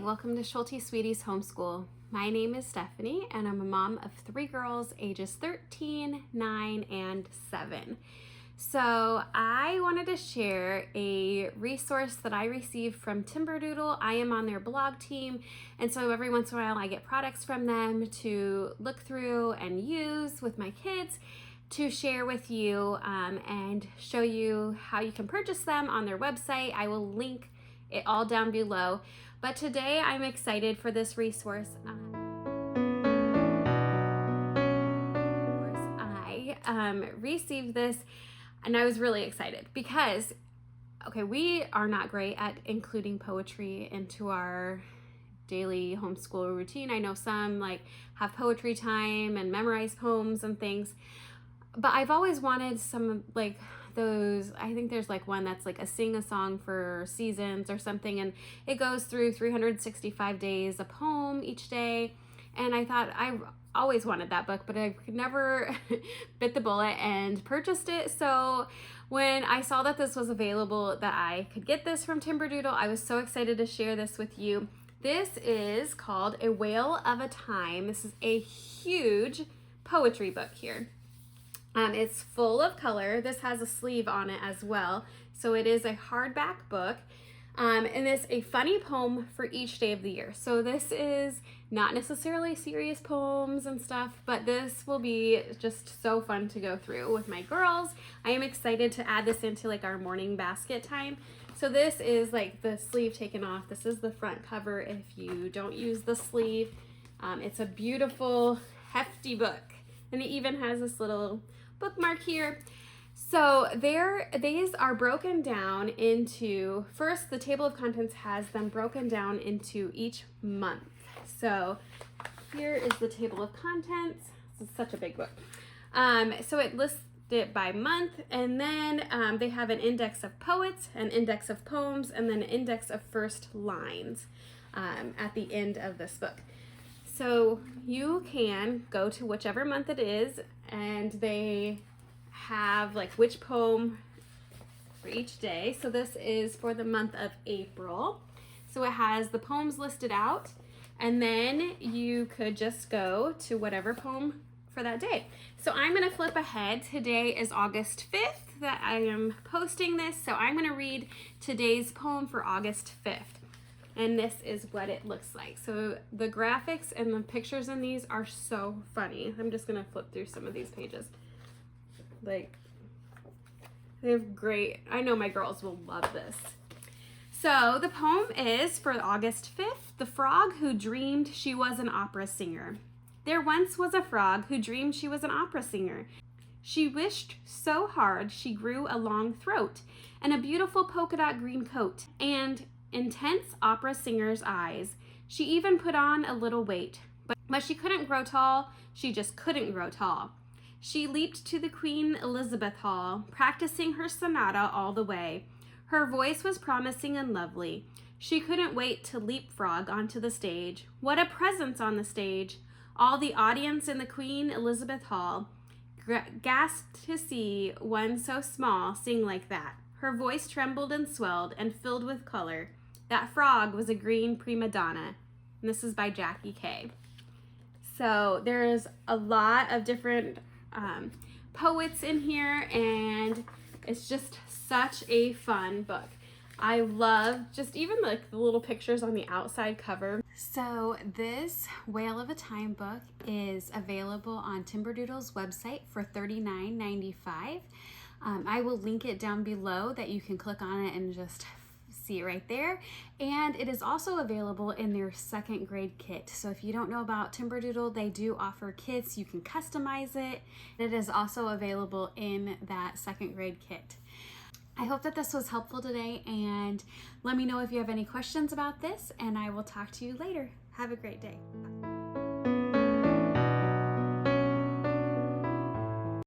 Welcome to Schulte Sweeties Homeschool. My name is Stephanie and I'm a mom of 3 girls ages 13, 9, and 7. So I wanted to share a resource that I received from Timberdoodle. I am on their blog team, and so every once in a while I get products from them to look through and use with my kids to share with you and show you how you can purchase them on their website. I will link it all down below. But today I'm excited for this resource. I received this and I was really excited because, okay, we are not great at including poetry into our daily homeschool routine. I know some have poetry time and memorize poems and things, but I've always wanted some those. I think there's one that's a sing a song for seasons or something, and it goes through 365 days, a poem each day. And I thought I always wanted that book, but I could never bit the bullet and purchased it. So when I saw that this was available, that I could get this from Timberdoodle, I was so excited to share this with you. This is called A Whale of a Time. This is a huge poetry book here. It's full of color. This has a sleeve on it as well. So it is a hardback book. And it's a funny poem for each day of the year. So this is not necessarily serious poems and stuff, but this will be just so fun to go through with my girls. I am excited to add this into our morning basket time. So this is the sleeve taken off. This is the front cover if you don't use the sleeve. It's a beautiful, hefty book. And it even has this little bookmark here. So these are broken down into, first the table of contents has them broken down into each month. So here is the table of contents. This is such a big book. So it lists it by month, and then they have an index of poets, an index of poems, and then an index of first lines at the end of this book. So you can go to whichever month it is, and they have which poem for each day. So this is for the month of April. So it has the poems listed out, and then you could just go to whatever poem for that day. So I'm going to flip ahead. Today is August 5th that I am posting this. So I'm going to read today's poem for August 5th. And this is what it looks like. So the graphics and the pictures in these are so funny. I'm just gonna flip through some of these pages. They have great, I know my girls will love this. So the poem is for August 5th, The Frog Who Dreamed She Was an Opera Singer. There once was a frog who dreamed she was an opera singer. She wished so hard she grew a long throat and a beautiful polka dot green coat and intense opera singer's eyes. She even put on a little weight, but she couldn't grow tall. She just couldn't grow tall. She leaped to the Queen Elizabeth Hall, practicing her sonata all the way. Her voice was promising and lovely. She couldn't wait to leapfrog onto the stage. What a presence on the stage! All the audience in the Queen Elizabeth Hall gasped to see one so small sing like that. Her voice trembled and swelled and filled with color. That frog was a green prima donna. And this is by Jackie Kay. So there's a lot of different poets in here, and it's just such a fun book. I love just even the little pictures on the outside cover. So this Whale of a Time book is available on Timberdoodle's website for $39.95. I will link it down below that you can click on it and just see it right there. And it is also available in their second grade kit. So if you don't know about Timberdoodle, they do offer kits. You can customize it. It is also available in that second grade kit. I hope that this was helpful today, and let me know if you have any questions about this, and I will talk to you later. Have a great day. Bye.